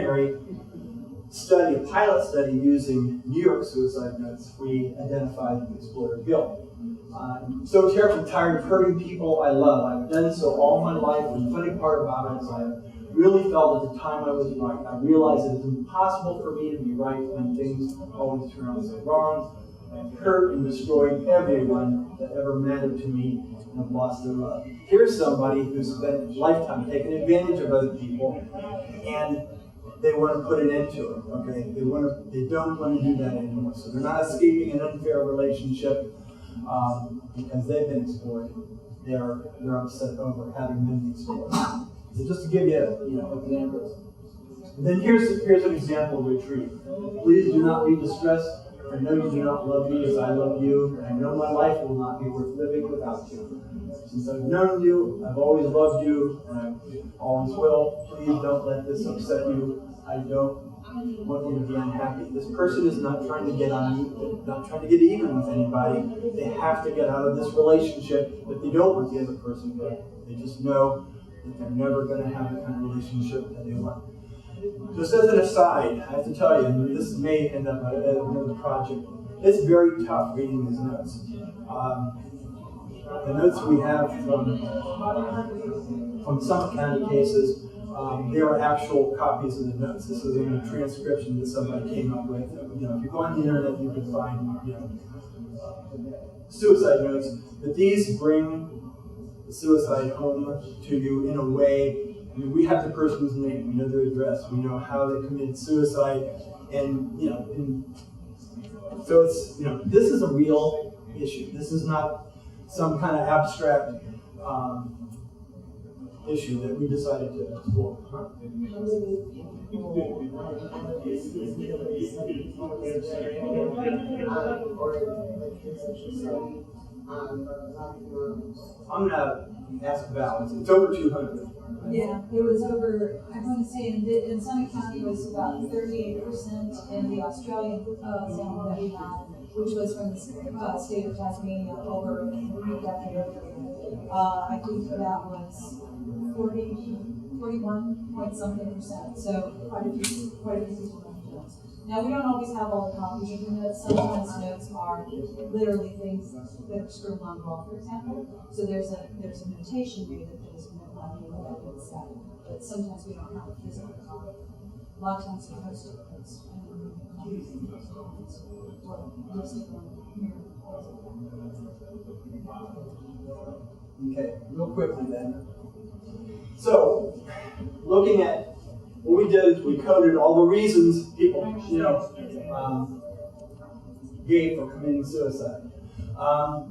preliminary study, a pilot study using New York suicide notes, we identified and explored guilt. I'm so terribly tired of hurting people I love. I've done so all my life, and the funny part about it is I really felt at the time I was right. I realized it is impossible for me to be right when things always turn out so wrong. I've hurt and destroyed everyone that ever mattered to me and have lost their love. Here's somebody who spent a lifetime taking advantage of other people, and they want to put an end to it. Okay, they don't want to do that anymore. So they're not escaping an unfair relationship because they've been exploited. They're upset over having been exploited. So just to give you examples. Then here's an example of retreat. Please do not be distressed. I know you do not love me as I love you. I know my life will not be worth living without you. Since I've known you, I've always loved you, and I always will. Please don't let this upset you. I don't want you to be unhappy. This person is not trying to get on you, not trying to get even with anybody. They have to get out of this relationship, but they don't want the other person to. They just know that they're never going to have the kind of relationship that they want. Just as an aside, I have to tell you, and this may end up at another project, it's very tough reading these notes. The notes we have from some county cases, they are actual copies of the notes. This is a transcription that somebody came up with. If you go on the internet, you can find suicide notes. But these bring the suicide home to you in a way. I mean, we have the person's name, we know their address, we know how they committed suicide, and so it's this is a real issue. This is not some kind of abstract issue that we decided to explore. I'm going to ask Val. It's over 200. Yeah, it was over, I want to say in Summit County it was about 38%, and the Australian sample that we had, which was from the state of Tasmania, over I think that was 41 point something percent. So quite a few people. Now we don't always have all the copies of the notes. Sometimes notes are literally things that are scribbled on the wall, for example. So there's a notation made that is but sometimes we don't have a physical copy. A lot of times we post it Okay, real quickly then. So, looking at what we did is we coded all the reasons people, gave for committing suicide.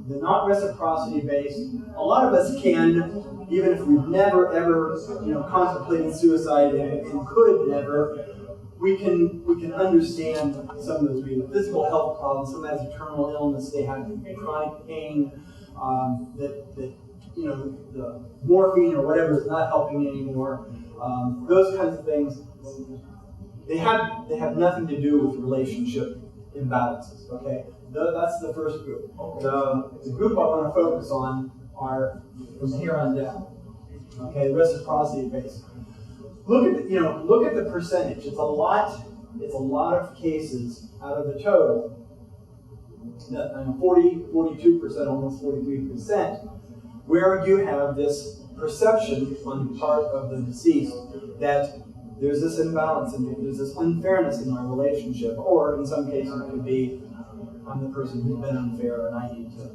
The not reciprocity based. A lot of us can, even if we've never ever, contemplated suicide and could never, we can understand some of those reasons. Physical health problems. Someone has a terminal illness. They have chronic pain. The morphine or whatever is not helping anymore. Those kinds of things. They have nothing to do with relationship imbalances. Okay. That's the first group. The group I want to focus on are from here on down. Okay, reciprocity based. Look at the percentage. It's a lot of cases out of the total. 42%, almost 43%, where you have this perception on the part of the deceased that there's this imbalance and there's this unfairness in my relationship, or in some cases it could be I'm the person who's been unfair and I need to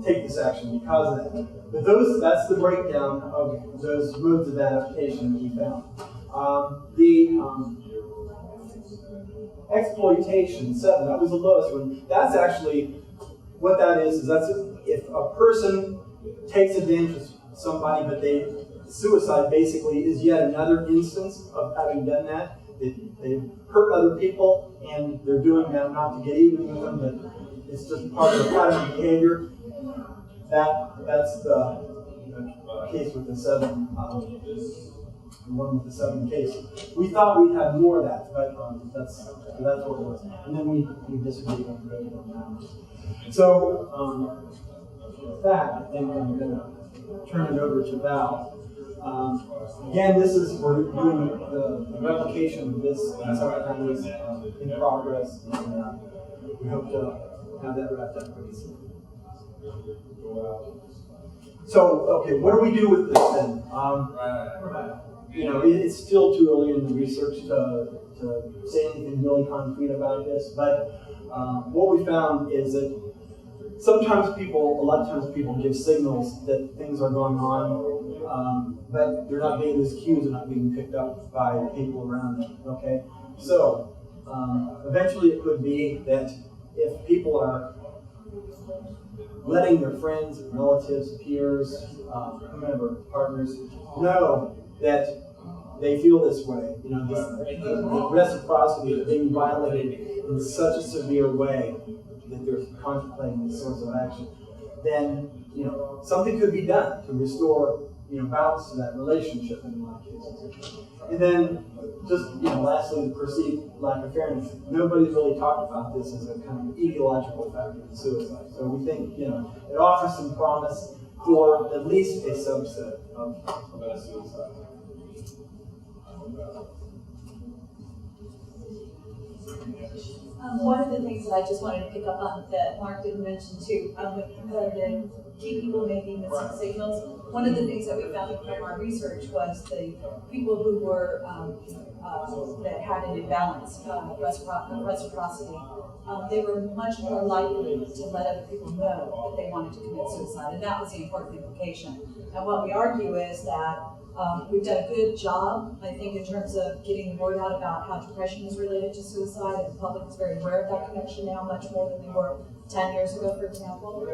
take this action because of that. But that's the breakdown of those modes of adaptation that we found. Exploitation, 7, that was the lowest one. That's actually, what that is that's if a person takes advantage of somebody, but suicide basically is yet another instance of having done that. They've hurt other people, and they're doing that not to get even with them, but it's just part of the pattern of behavior. That's the case with the 7, the one with the 7 cases. We thought we'd have more of that, but that's what it was. And then we disagreed on that. So, with that, I think I'm going to turn it over to Val. Again, we're doing the replication of this something is in progress, and we hope to have that wrapped up pretty soon. So, okay, what do we do with this then? It's still too early in the research to say anything really concrete about this, but what we found is that a lot of times people give signals that things are going on, but they're not being, those cues are not being picked up by the people around them, okay? So, eventually it could be that if people are letting their friends, relatives, peers, whomever, partners, know that they feel this way, the reciprocity is being violated in such a severe way that they're contemplating this sort of action, then something could be done to restore balance to that relationship in a lot of cases. And then just lastly, the perceived lack of fairness. Nobody's really talked about this as a kind of etiological factor in suicide. So we think it offers some promise for at least a subset of suicide. One of the things that I just wanted to pick up on that Mark didn't mention too, the key people making missing signals. One of the things that we found from our research was the people who were that had an imbalance, reciprocity. They were much more likely to let other people know that they wanted to commit suicide, and that was the important implication. And what we argue is that we've done a good job, I think, in terms of getting the word out about how depression is related to suicide, and the public is very aware of that connection now, much more than they were 10 years ago, for example.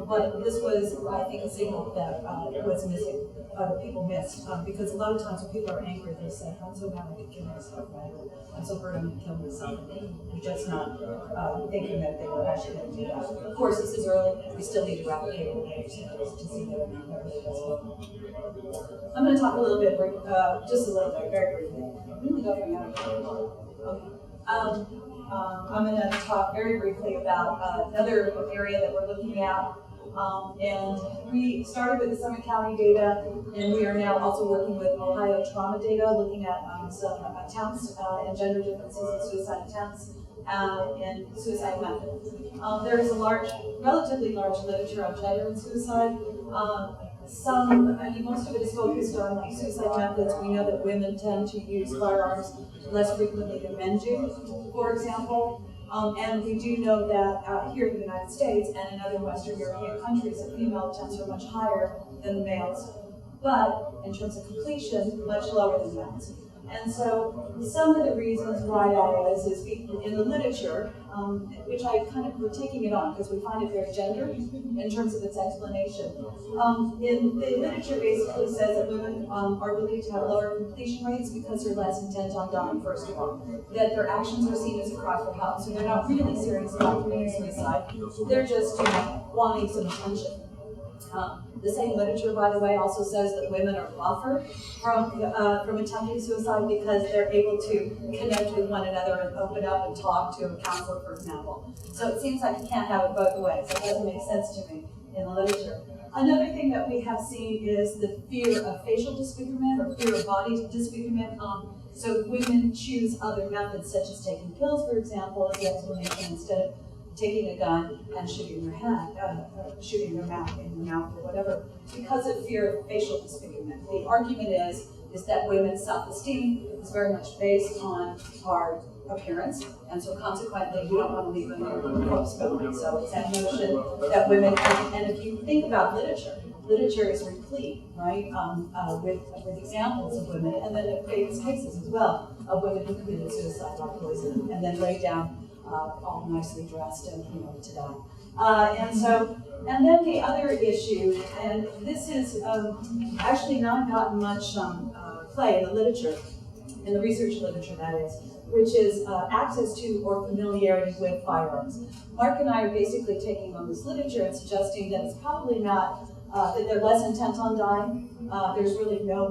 But this was, I think, a signal that was missing, that people missed, because a lot of times when people are angry, they say, I'm so mad I could kill myself, right? I'm so hurt I'm going to kill myself. And just not thinking that they were actually going to do that. Of course, this is early. We still need to replicate it to see that it really does work. I'm going to talk a little bit, just a little bit, very briefly. I'm going to go from here. Okay. I'm going to talk very briefly about another area that we're looking at. And we started with the Summit County data, and we are now also working with Ohio trauma data, looking at some attempts and gender differences in suicide attempts and suicide methods. There is a relatively large literature on gender and suicide. Most of it is focused on like suicide methods. We know that women tend to use firearms less frequently than men do, for example. And we do know that here in the United States and in other Western European countries, that female attempts are much higher than the males, but in terms of completion, much lower than males. And so some of the reasons why that is in the literature, which I kind of, we're taking it on because we find it very gendered in terms of its explanation. In the literature basically says that women are believed to have lower completion rates because they're less intent on dying, first of all. That their actions are seen as a cry for help, so they're not really serious about committing suicide. They're just wanting some attention. The same literature, by the way, also says that women are buffered from attempting suicide because they're able to connect with one another and open up and talk to a counselor, for example. So it seems like you can't have it both ways. It doesn't make sense to me in the literature. Another thing that we have seen is the fear of facial disfigurement or fear of body disfigurement. So women choose other methods, such as taking pills, for example, as the explanation, instead of taking a gun and shooting their head, shooting their mouth in the mouth or whatever, because of fear of facial disfigurement. The argument is that women's self-esteem is very much based on our appearance, and so consequently you don't want to leave a corpse behind. So it's that notion that women, and if you think about literature is replete, right, with examples of women, and then the famous cases as well of women who committed suicide by poison and then lay down all nicely dressed and to die. And then the other issue, and this is actually not gotten much play in the literature, in the research literature that is, which is access to or familiarity with firearms. Mark and I are basically taking on this literature and suggesting that it's probably not, that they're less intent on dying. There's really no